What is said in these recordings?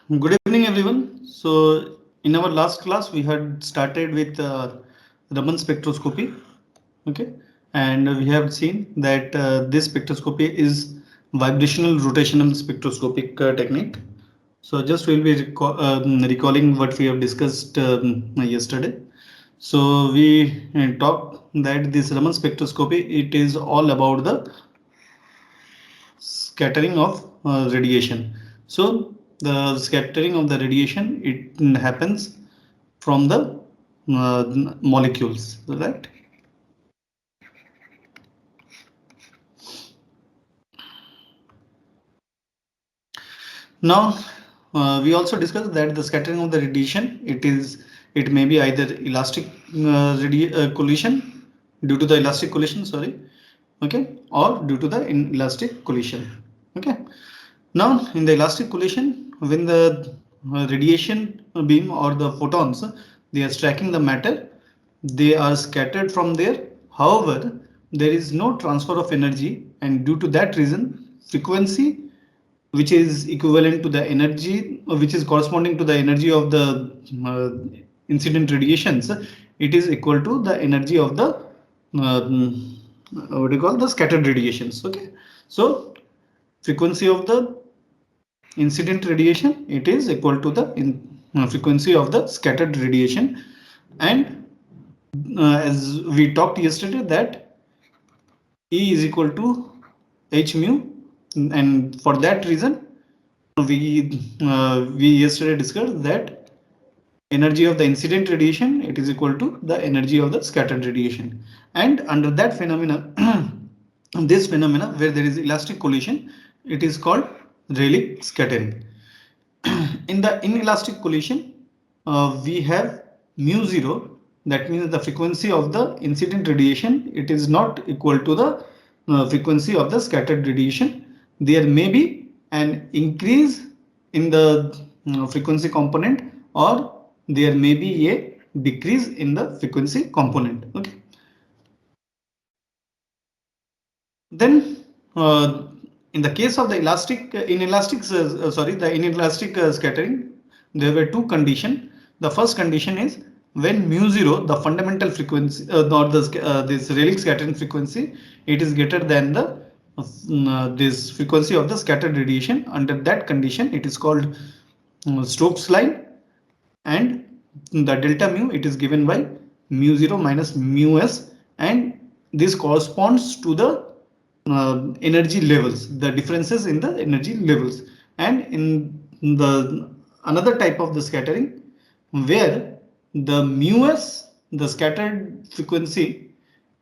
Good evening, everyone. So, in our last class, we had started with Raman spectroscopy. Okay, and we have seen that this spectroscopy is vibrational rotational spectroscopic technique. So, just we'll be recalling what we have discussed yesterday. So, we talked that this Raman spectroscopy it is all about the scattering of radiation. So the scattering of the radiation it happens from the molecules, right? Now we also discussed that the scattering of the radiation it may be either elastic collision due to the elastic collision, sorry, okay, or due to the inelastic collision, okay. Now, in the elastic collision, when the radiation beam or the photons they are striking the matter, they are scattered from there. However, there is no transfer of energy, and due to that reason, frequency which is equivalent to the energy which is corresponding to the energy of the incident radiations, it is equal to the energy of the what do you call the scattered radiations. Okay, so frequency of the incident radiation it is equal to the frequency of the scattered radiation, and as we talked yesterday that E is equal to h mu, and for that reason we yesterday discussed that energy of the incident radiation it is equal to the energy of the scattered radiation, and under that phenomena this phenomena where there is elastic collision it is called Rayleigh scattering. In the inelastic collision, we have mu zero. That means the frequency of the incident radiation it is not equal to the frequency of the scattered radiation. There may be an increase in the frequency component, or there may be a decrease in the frequency component. Okay. Then, in the case of the the inelastic scattering, there were two conditions. The first condition is when mu zero, the fundamental frequency, or the this Rayleigh scattering frequency, it is greater than the this frequency of the scattered radiation. Under that condition, it is called Stokes line, and the delta mu it is given by mu 0 minus mu s, and this corresponds to the energy levels, the differences in the energy levels. And in the another type of the scattering where the mu s, the scattered frequency,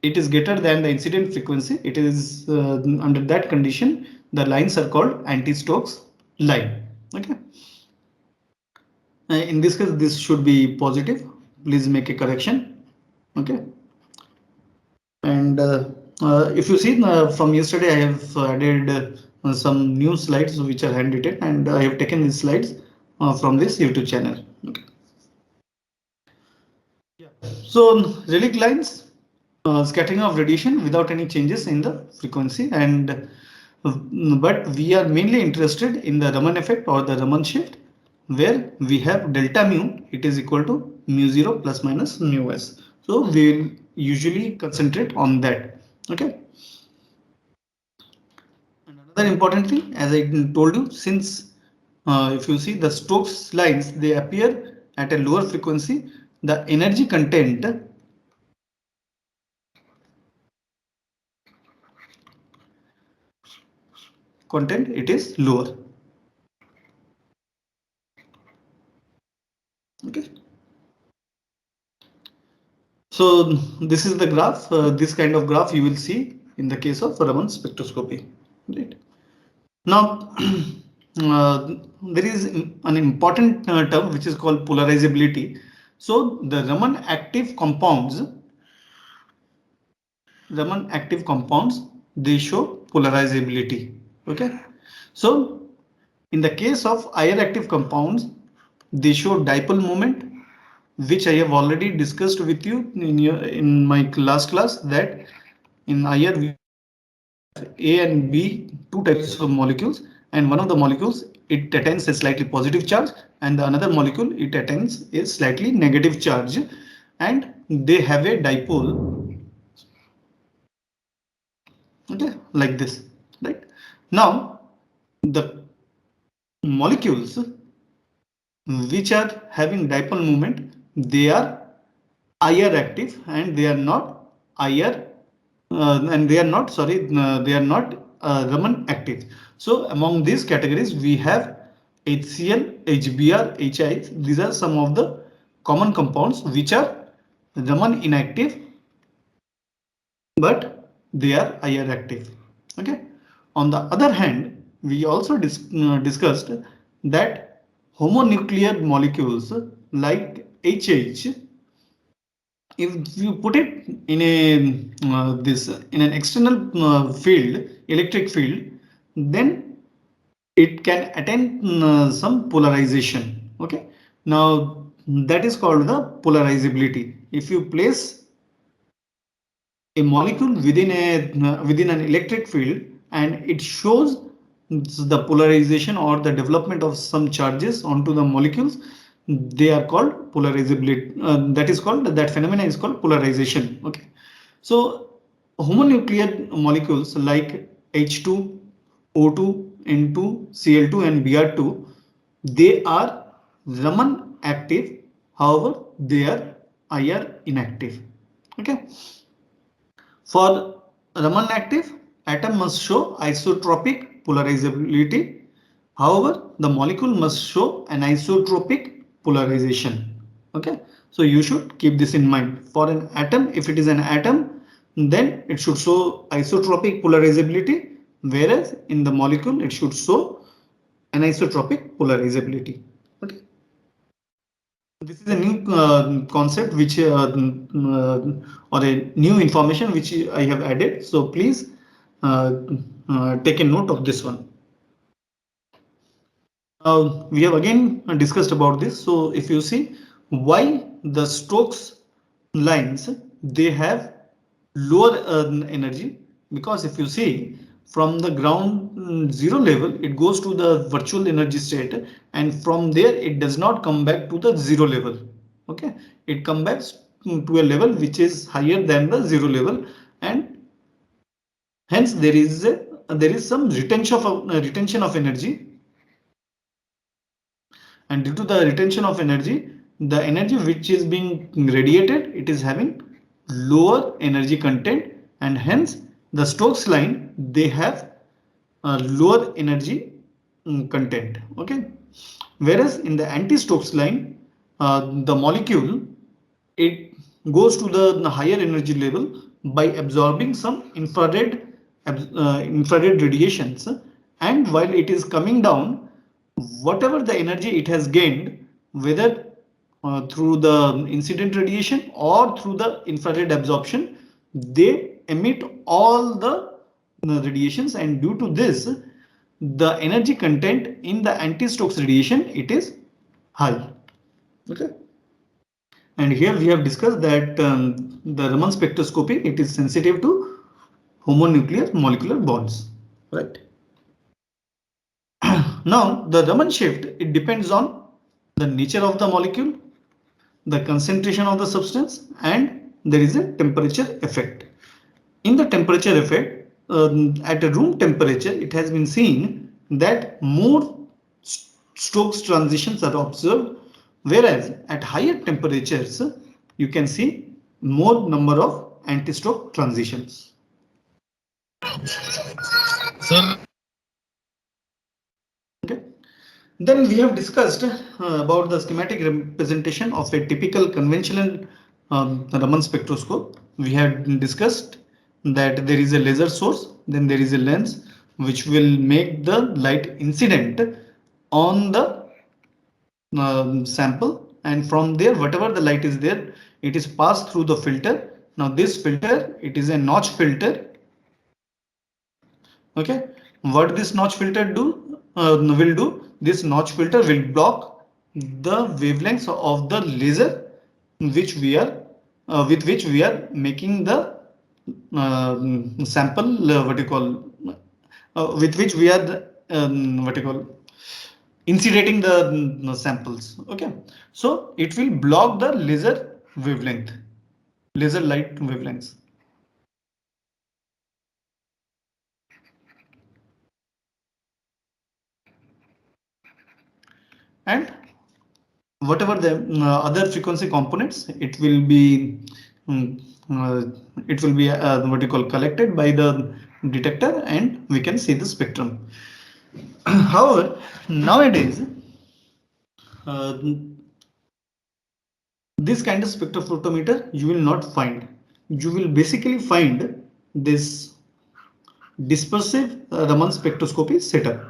it is greater than the incident frequency, it is under that condition the lines are called anti-Stokes line. Okay. In this case, this should be positive. Please make a correction. Okay. And if you see from yesterday, I have added some new slides which are handwritten, and I have taken these slides from this YouTube channel. Okay. Yeah. So relic lines, scattering of radiation without any changes in the frequency, and but we are mainly interested in the Raman effect or the Raman shift, where we have delta mu, it is equal to mu 0 plus minus mu s. So we will usually concentrate on that. Okay. And another important thing, as I told you, since if you see the Stokes lines, they appear at a lower frequency, the energy content it is lower. Okay. So this is the graph. This kind of graph you will see in the case of Raman spectroscopy. Right. Now there is an important term which is called polarizability. So the Raman active compounds, they show polarizability. Okay. So in the case of IR active compounds, they show dipole moment, which I have already discussed with you in my last class, that in IR we have A and B, two types of molecules, and one of the molecules it attains a slightly positive charge, and the another molecule it attains a slightly negative charge, and they have a dipole, okay, like this, right? Now the molecules which are having dipole moment, they are IR active, and they are not IR and they are not, sorry, they are not Raman active. So among these categories we have HCl, HBr, HI. These are some of the common compounds which are Raman inactive, but they are IR active. Okay. On the other hand, we also discussed that homonuclear molecules like HH, if you put it in a this in an external field, electric field, then it can attain some polarization. Okay. Now that is called the polarizability. If you place a molecule within an electric field and it shows the polarization or the development of some charges onto the molecules, they are called polarizability. That is called, that phenomena is called polarization. Okay. So homonuclear molecules like H2, O2, N2, Cl2 and Br2, they are Raman active, however they are IR inactive. Okay. For Raman active, atom must show isotropic polarizability. However, the molecule must show an isotropic polarization. Okay, so you should keep this in mind. For an atom, if it is an atom, then it should show isotropic polarizability, whereas in the molecule it should show anisotropic polarizability. Okay. This is a new concept which or a new information which I have added. So please take a note of this one. We have again discussed about this. So if you see why the Stokes lines, they have lower energy, because if you see from the ground zero level, it goes to the virtual energy state, and from there it does not come back to the zero level. Okay, it comes back to a level which is higher than the zero level, and hence there is some retention of energy, and due to the retention of energy, the energy which is being radiated, it is having lower energy content, and hence the Stokes line, they have lower energy content. Okay, whereas in the anti-Stokes line, the molecule, it goes to the higher energy level by absorbing some infrared radiations, and while it is coming down, whatever the energy it has gained, whether through the incident radiation or through the infrared absorption, they emit all the radiations, and due to this, the energy content in the anti-Stokes radiation, it is high. Okay. And here we have discussed that the Raman spectroscopy, it is sensitive to homonuclear molecular bonds, right? Now the Raman shift, it depends on the nature of the molecule, the concentration of the substance, and there is a temperature effect. In the temperature effect, at a room temperature, it has been seen that more Stokes transitions are observed, whereas at higher temperatures, you can see more number of anti-Stokes transitions. Sir. Okay. Then we have discussed about the schematic representation of a typical conventional Raman spectroscope. We had discussed that there is a laser source, then there is a lens which will make the light incident on the sample, and from there whatever the light is there, it is passed through the filter. Now this filter, it is a notch filter. Okay, what this notch filter will do, this notch filter will block the wavelengths of the laser which we are with which we are making the sample, what you call, with which we are what you call, incidentating the samples. Okay, so it will block the laser wavelength, laser light wavelengths. And whatever the other frequency components, it will be mm, uh, what you call collected by the detector, and we can see the spectrum. However, nowadays uh, this kind of spectrophotometer you will not find. You will basically find this dispersive Raman spectroscopy setup.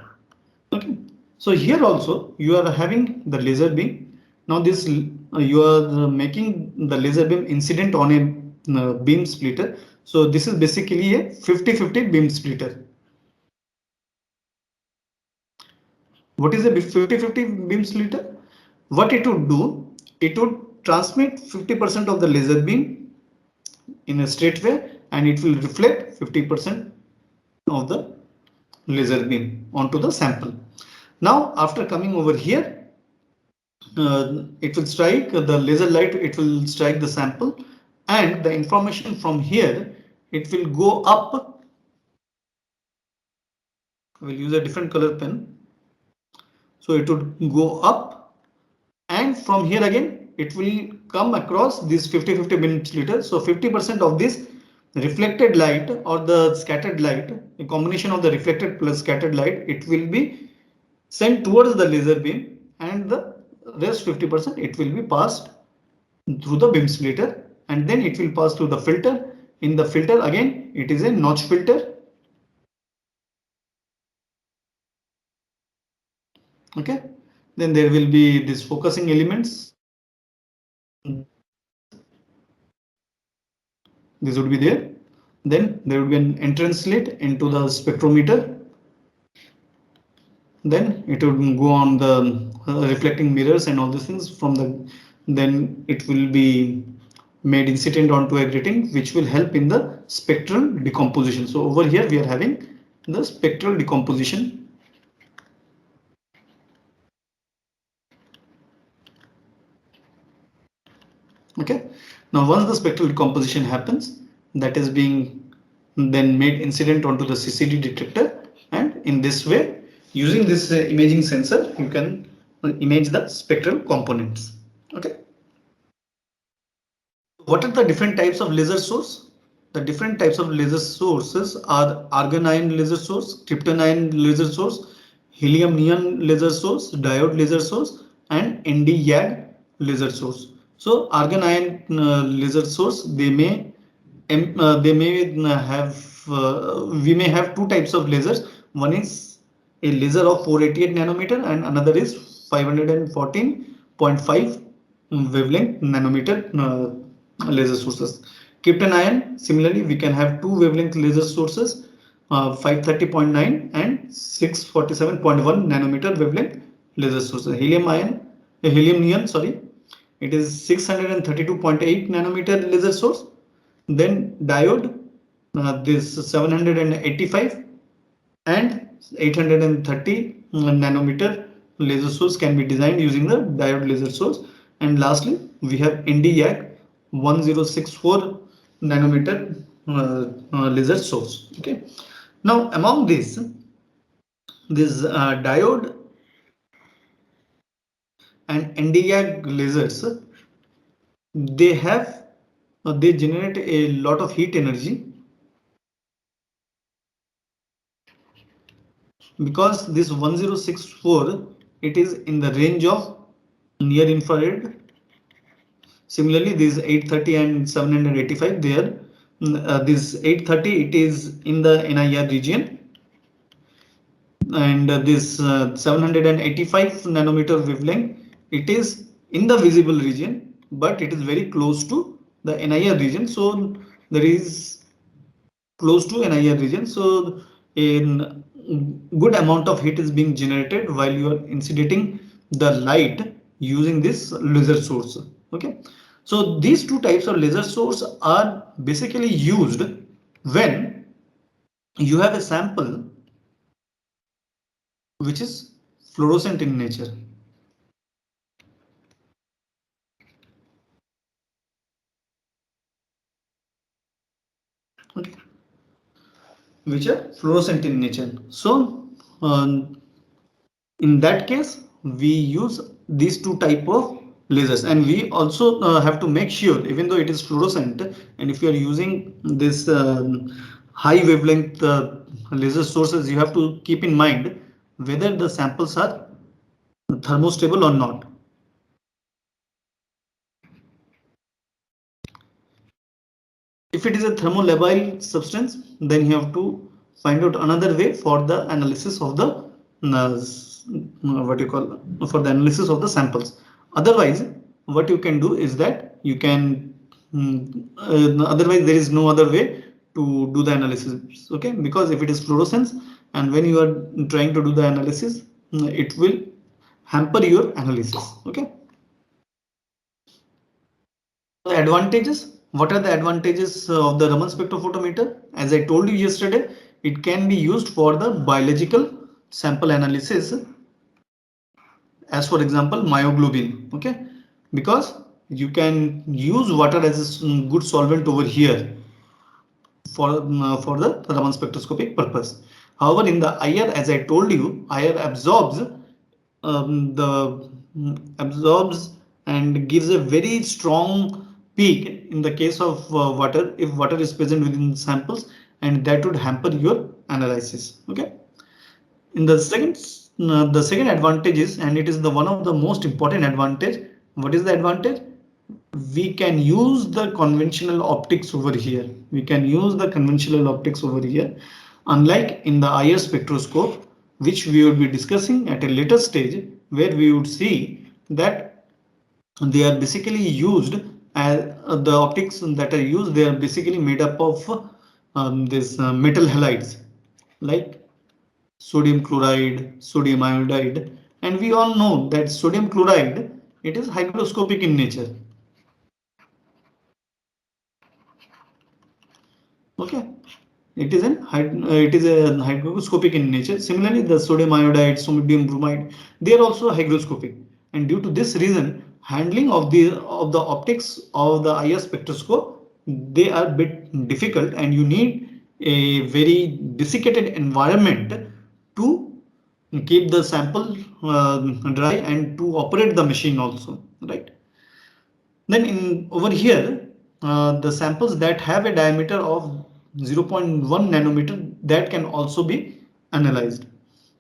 Okay, so here also you are having the laser beam. Now this you are making the laser beam incident on a beam splitter. So this is basically a 50-50 beam splitter. What is a 50-50 beam splitter? What it would do, it would transmit 50% of the laser beam in a straight way, and it will reflect 50% of the laser beam onto the sample. Now after coming over here, it will strike the laser light, it will strike the sample, and the information from here, it will go up. I will use a different color pen. So it would go up, and from here again it will come across this 50-50 beam splitter. So 50% of this reflected light or the scattered light, a combination of the reflected plus scattered light, it will be sent towards the laser beam, and the rest 50% it will be passed through the beam splitter, and then it will pass through the filter. In the filter again, it is a notch filter. Okay, then there will be these focusing elements. This would be there. Then there would be an entrance slit into the spectrometer. Then it would go on the reflecting mirrors and all these things. From the then it will be made incident onto a grating, which will help in the spectral decomposition. So over here we are having the spectral decomposition. Okay, now once the spectral decomposition happens, that is being then made incident onto the CCD detector, and in this way, using this imaging sensor, you can image the spectral components. Okay, what are the different types of laser source? The different types of laser sources are argon ion laser source, krypton ion laser source, helium neon laser source, diode laser source, and ND-YAG laser source. So argon ion laser source, they may have we may have two types of lasers. One is a laser of 488 nanometer, and another is 514.5 wavelength nanometer laser sources. Krypton ion, similarly, we can have two wavelength laser sources, 530.9 and 647.1 nanometer wavelength laser sources. Helium neon, sorry, it is 632.8 nanometer laser source. Then diode, this 785 and 830 nanometer laser source can be designed using the diode laser source. And lastly, we have ND-YAG 1064 nanometer laser source. Okay. Now, among these, this diode and ND-YAG lasers, they have they generate a lot of heat energy, because this 1064, it is in the range of near infrared. Similarly, these 830 and 785, there this 830, it is in the NIR region, and this 785 nanometer wavelength, it is in the visible region, but it is very close to the NIR region. So there is close to NIR region. So in good amount of heat is being generated while you are incidenting the light using this laser source. Okay. So these two types of laser source are basically used when you have a sample which is fluorescent in nature. Okay. Which are fluorescent in nature. So in that case, we use these two type of lasers, and we also have to make sure, even though it is fluorescent, and if you are using this high wavelength laser sources, you have to keep in mind whether the samples are thermostable or not. If it is a thermolabile substance, then you have to find out another way for the analysis of the what you call, for the analysis of the samples. Otherwise, what you can do is that you can otherwise there is no other way to do the analysis. Okay, because if it is fluorescence, and when you are trying to do the analysis, it will hamper your analysis. Okay. The advantages. What are the advantages of the Raman spectrophotometer? As I told you yesterday, it can be used for the biological sample analysis, as for example myoglobin. Okay, because you can use water as a good solvent over here for the Raman spectroscopic purpose. However, in the IR, as I told you, IR absorbs the absorbs and gives a very strong peak in the case of water, if water is present within samples, and that would hamper your analysis. Okay. In the second advantage is, and it is the one of the most important advantage. What is the advantage? We can use the conventional optics over here. We can use the conventional optics over here, unlike in the IR spectroscope, which we will be discussing at a later stage, where we would see that they are basically used as the optics that are used, they are basically made up of this metal halides like sodium chloride, sodium iodide, and we all know that sodium chloride, it is hygroscopic in nature. Okay, it is a hygroscopic in nature. Similarly, the sodium iodide, sodium bromide, they are also hygroscopic, and due to this reason, handling of the optics of the IR spectroscope, they are a bit difficult, and you need a very desiccated environment to keep the sample dry and to operate the machine also, right? Then in over here, the samples that have a diameter of 0.1 nanometer, that can also be analyzed.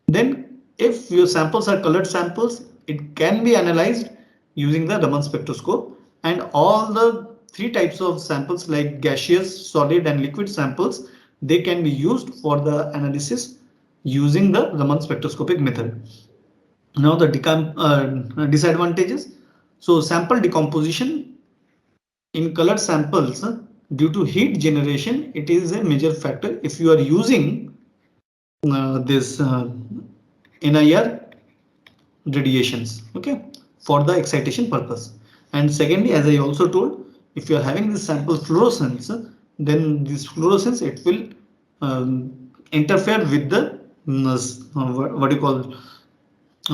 Then if your samples are colored samples, it can be analyzed using the Raman spectroscope, and all the three types of samples like gaseous, solid and liquid samples, they can be used for the analysis using the Raman spectroscopic method. Now the disadvantages. So sample decomposition in colored samples, due to heat generation, it is a major factor if you are using this NIR radiations, okay, for the excitation purpose. And secondly, as I also told, if you are having this sample fluorescence, then this fluorescence, it will interfere with the what do you call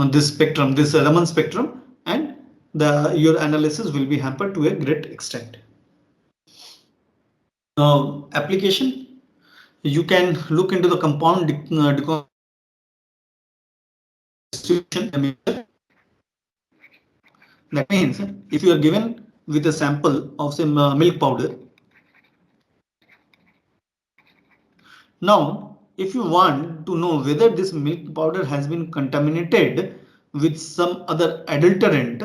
this spectrum, this Raman spectrum, and the your analysis will be hampered to a great extent. Now, application, you can look into the compound distribution. That means if you are given with a sample of some milk powder, now if you want to know whether this milk powder has been contaminated with some other adulterant,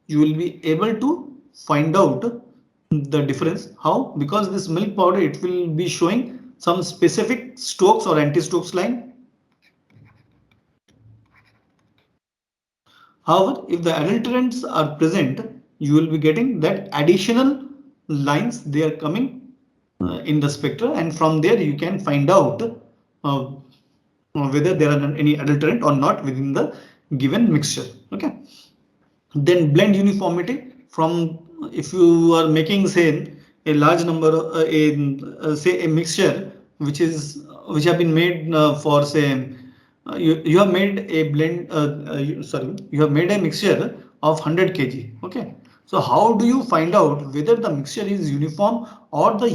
you will be able to find out the difference. How? Because this milk powder, it will be showing some specific Stokes or anti-Stokes line. However, if the adulterants are present, you will be getting that additional lines, they are coming in the spectra, and from there you can find out whether there are any adulterant or not within the given mixture. Okay. Then blend uniformity. From if you are making say a large number say a mixture which is which have been made for say you have made a blend you have made a mixture of 100 kg. Okay, so how do you find out whether the mixture is uniform or the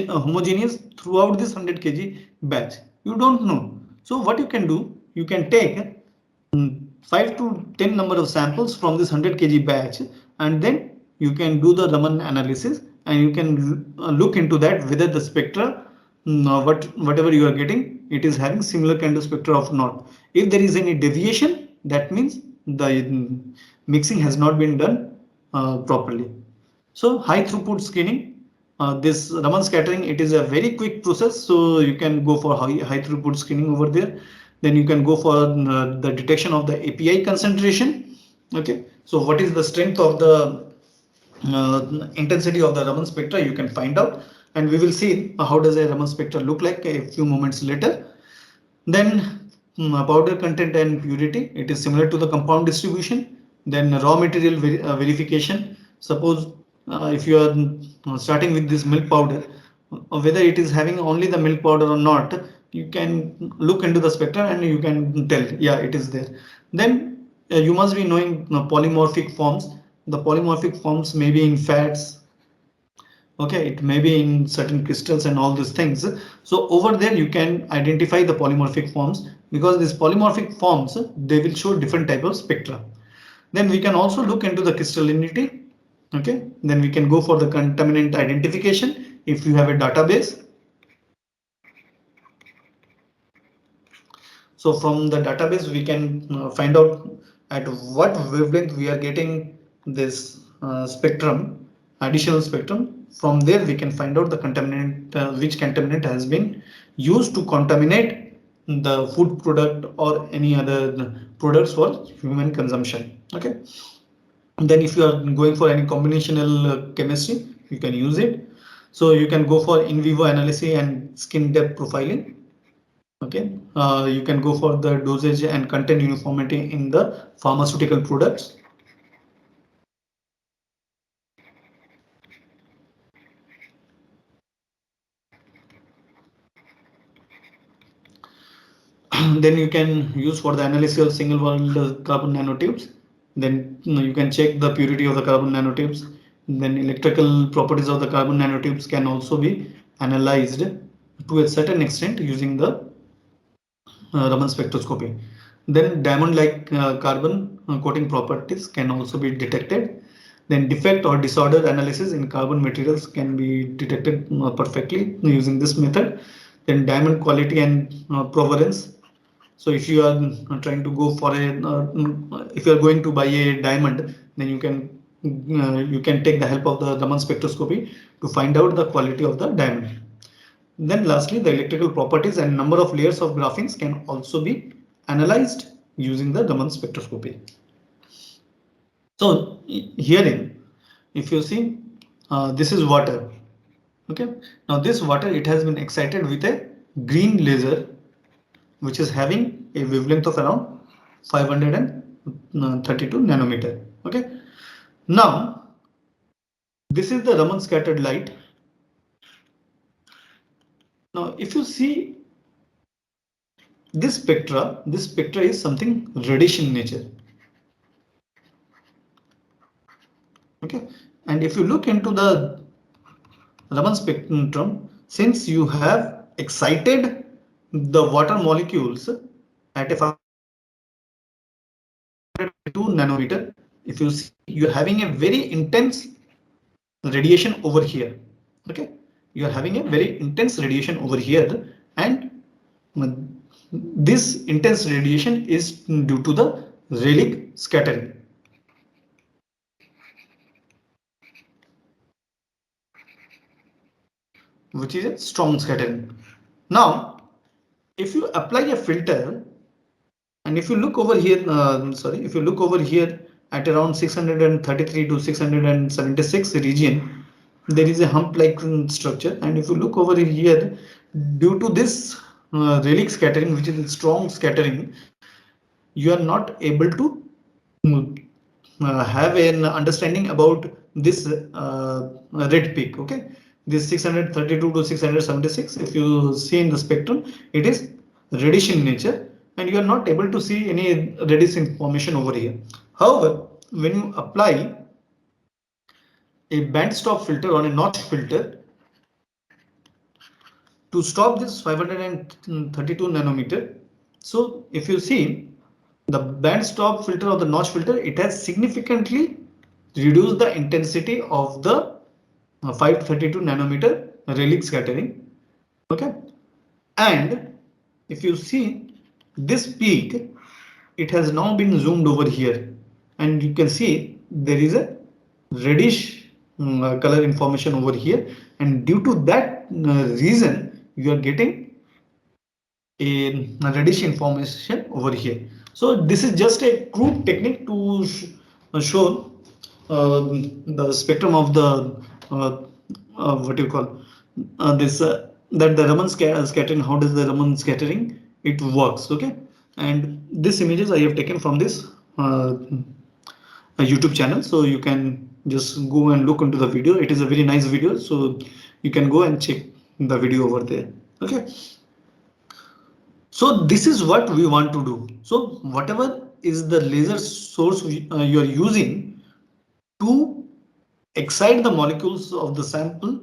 homogeneous throughout this 100 kg batch? You don't know. So what you can do, you can take 5 to 10 number of samples from this 100 kg batch, and then you can do the Raman analysis, and you can look into that whether the spectra, whatever you are getting, it is having similar kind of spectra or not. If there is any deviation, that means the mixing has not been done properly. So high throughput scanning, this Raman scattering, it is a very quick process. So you can go for high throughput scanning over there. Then you can go for the detection of the API concentration. Okay. So what is the strength of the intensity of the Raman spectra? You can find out, and we will see how does a Raman spectra look like a few moments later. Then powder content and purity, it is similar to the compound distribution. Then raw material verification. Suppose if you are starting with this milk powder, whether it is having only the milk powder or not, you can look into the spectrum and you can tell, yeah, it is there. Then you must be knowing polymorphic forms. The polymorphic forms may be in fats, okay, it may be in certain crystals and all these things. So over there you can identify the polymorphic forms, because these polymorphic forms, they will show different type of spectra. Then we can also look into the crystallinity. Okay, then we can go for the contaminant identification if you have a database. So from the database we can find out at what wavelength we are getting this spectrum, additional spectrum. From there we can find out the contaminant, which contaminant has been used to contaminate the food product or any other products for human consumption. Okay. And then if you are going for any combinational chemistry, you can use it. So you can go for in vivo analysis and skin depth profiling. Okay, you can go for the dosage and content uniformity in the pharmaceutical products. Then you can use for the analysis of single wall carbon nanotubes. Then you can check the purity of the carbon nanotubes. Then electrical properties of the carbon nanotubes can also be analyzed to a certain extent using the Raman spectroscopy. Then diamond-like carbon coating properties can also be detected. Then defect or disorder analysis in carbon materials can be detected perfectly using this method. Then diamond quality and provenance. So if you are trying to go for a, if you are going to buy a diamond, then you can take the help of the Raman spectroscopy to find out the quality of the diamond. Then lastly, the electrical properties and number of layers of graphenes can also be analyzed using the Raman spectroscopy. So herein, if you see, this is water. Okay. Now this water, it has been excited with a green laser, which is having a wavelength of around 532 nanometer. Okay. Now this is the Raman scattered light. Now if you see this spectra is something reddish in nature. Okay, and if you look into the Raman spectrum, since you have excited the water molecules at a 502 nanometer, if you see, you're having a very intense radiation over here. Okay, you are having a very intense radiation over here, and this intense radiation is due to the relic scattering, which is a strong scattering. Now, if you apply a filter, and if you look over here, if you look over here at around 633 to 676 region, there is a hump-like structure. And if you look over here, due to this relic scattering, which is strong scattering, you are not able to mm, have an understanding about this red peak. Okay, this 632 to 676, if you see in the spectrum, it is reddish in nature and you are not able to see any reddish information over here. However, when you apply a band stop filter on a notch filter to stop this 532 nanometer, so if you see the band stop filter or the notch filter, it has significantly reduced the intensity of the 532 nanometer relic scattering. Okay, and if you see this peak, it has now been zoomed over here and you can see there is a reddish color information over here, and due to that reason you are getting a reddish information over here. So this is just a crude technique to show the spectrum of the what you call this that the Raman scattering. How does the Raman scattering it works? Okay, and this images I have taken from this YouTube channel, so you can just go and look into the video. It is a very nice video, so you can go and check the video over there. Okay. So this is what we want to do. So whatever is the laser source you are using to excite the molecules of the sample,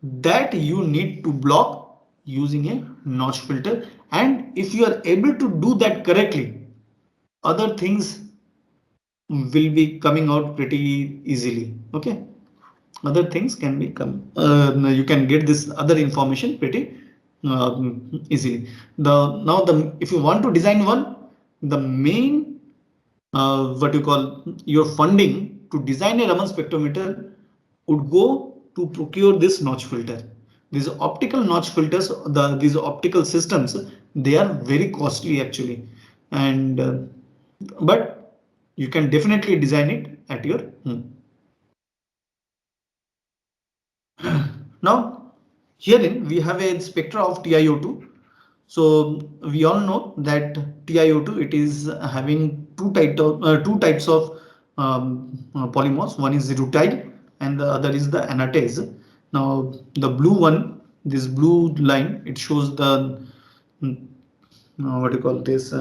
that you need to block using a notch filter. And if you are able to do that correctly, other things will be coming out pretty easily. Okay, other things can be you can get this other information pretty easily. The if you want to design one, the main what you call your funding to design a Raman spectrometer would go to procure this notch filter. These optical notch filters, these optical systems, they are very costly actually, and but you can definitely design it at your home. Now, herein we have a spectra of TiO2. So we all know that TiO2, it is having two types of polymers. One is the rutile and the other is the anatase. Now the blue one, this blue line, it shows the what do you call this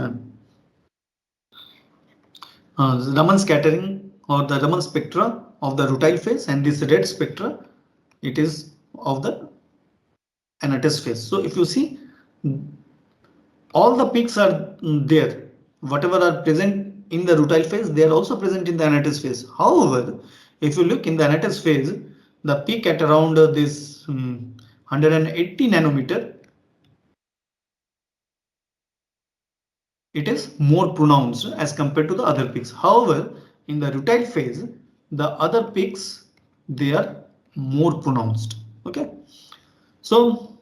Raman scattering or the Raman spectra of the rutile phase, and this red spectra, it is of the anatase phase. So if you see, all the peaks are there. Whatever are present in the rutile phase, they are also present in the anatase phase. However, if you look in the anatase phase, the peak at around this 180 nanometer, it is more pronounced as compared to the other peaks. However, in the rutile phase, the other peaks, they are more pronounced. Okay, so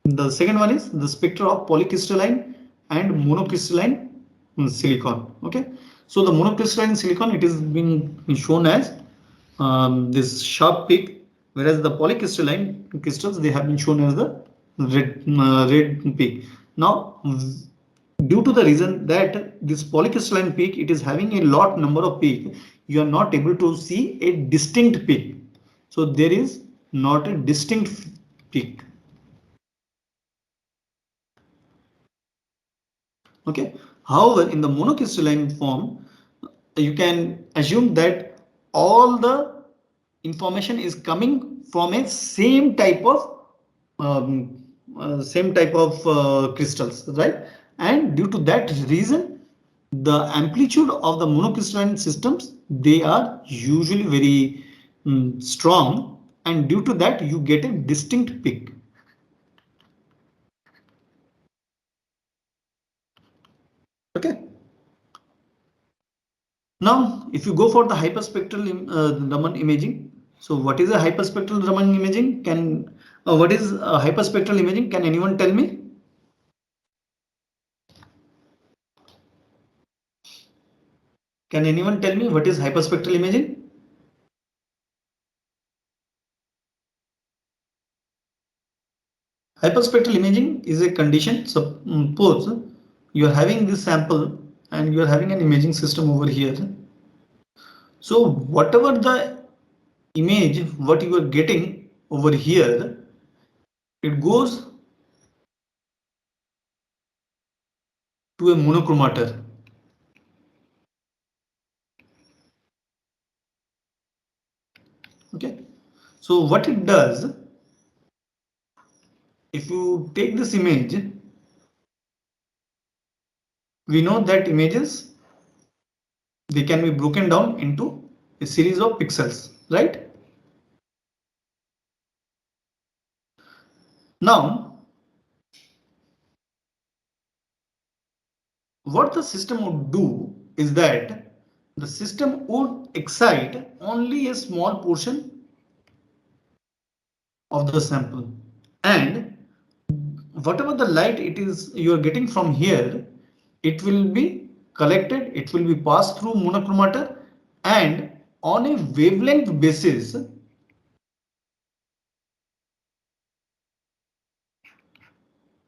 the second one is the spectra of polycrystalline and monocrystalline silicon. Okay, so the monocrystalline silicon, it is being shown as this sharp peak, whereas the polycrystalline crystals, they have been shown as the red peak. Now, due to the reason that this polycrystalline peak, it is having a lot number of peak, you are not able to see a distinct peak. So there is not a distinct peak. Okay, however, in the monocrystalline form, you can assume that all the information is coming from a um, same type of crystals, right? And due to that reason, the amplitude of the monocrystalline systems, they are usually very strong, and due to that you get a distinct peak. Okay. Now, if you go for the hyperspectral Raman imaging, so what is a hyperspectral Raman imaging? What is hyperspectral imaging? Can anyone tell me? Can anyone tell me what is hyperspectral imaging? Hyperspectral imaging is a condition. Suppose you are having this sample and you are having an imaging system over here. So whatever the image what you are getting over here, it goes to a monochromator. Okay, so what it does, if you take this image, we know that images, they can be broken down into a series of pixels, right? Now, what the system would do is that the system would excite only a small portion of the sample, and whatever the light it is you are getting from here, it will be collected, it will be passed through monochromator, and on a wavelength basis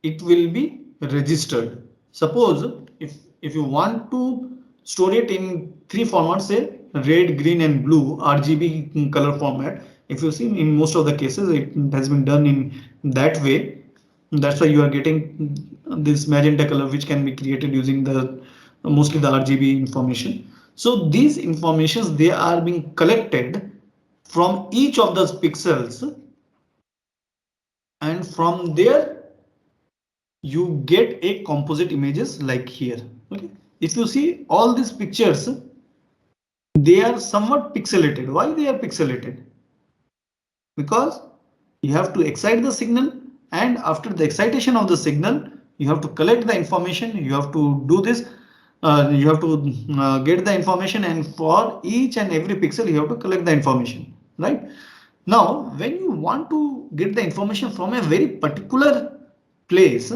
it will be registered. Suppose if you want to store it in three formats, say red, green and blue RGB color format, if you see in most of the cases it has been done in that way. That's why you are getting this magenta color which can be created using the mostly the RGB information. So these informations, they are being collected from each of those pixels, and from there you get a composite images like here. Okay, if you see all these pictures, they are somewhat pixelated. Why they are pixelated? Because you have to excite the signal, and after the excitation of the signal you have to collect the information, you have to do this, you have to get the information, and for each and every pixel you have to collect the information, right? Now when you want to get the information from a very particular place,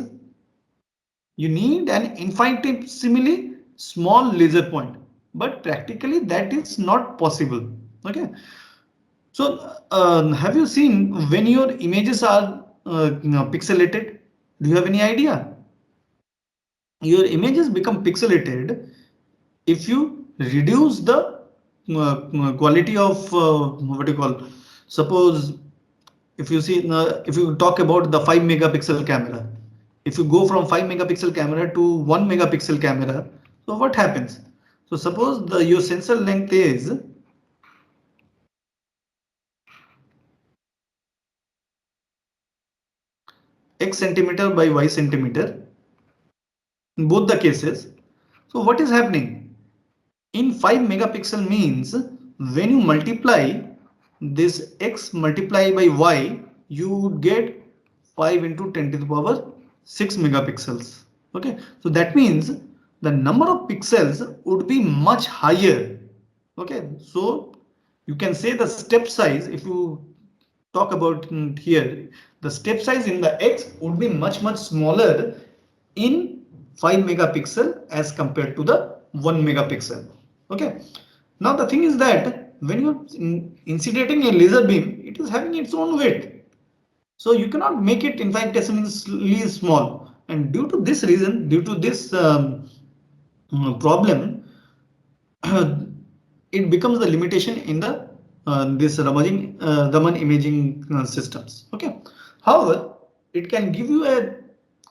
you need an infinitesimally small laser point, but practically that is not possible. Okay, so have you seen when your images are pixelated? Do you have any idea? Your images become pixelated if you reduce the quality of what do you call? Suppose if you see if you talk about the 5 megapixel camera, if you go from 5 megapixel camera to 1 megapixel camera, so what happens? So suppose your sensor length is x centimeter by y centimeter in both the cases. So what is happening? In 5 megapixel means when you multiply this x multiply by y, you would get 5 into 10 to the power 6 megapixels. Okay, so that means the number of pixels would be much higher. Okay, so you can say the step size, if you talk about here, the step size in the X would be much smaller in 5 megapixel as compared to the 1 megapixel. Okay. Now the thing is that when you're incidentating a laser beam, it is having its own weight. So you cannot make it infinitesimally small. And due to this reason, due to this problem, it becomes the limitation in the this Raman imaging systems. Okay. However, it can give you a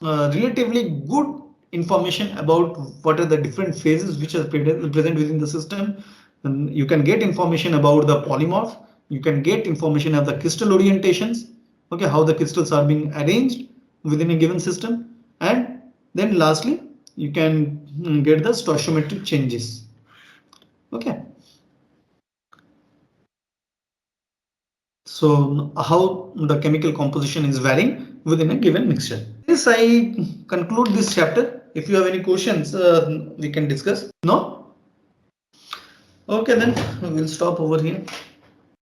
relatively good information about what are the different phases which are present within the system. And you can get information about the polymorph. You can get information of the crystal orientations. Okay, how the crystals are being arranged within a given system, and then lastly, you can get the stoichiometric changes. Okay, so how the chemical composition is varying within a given mixture. This I conclude this chapter. If you have any questions, we can discuss. No? Okay, then we'll stop over here.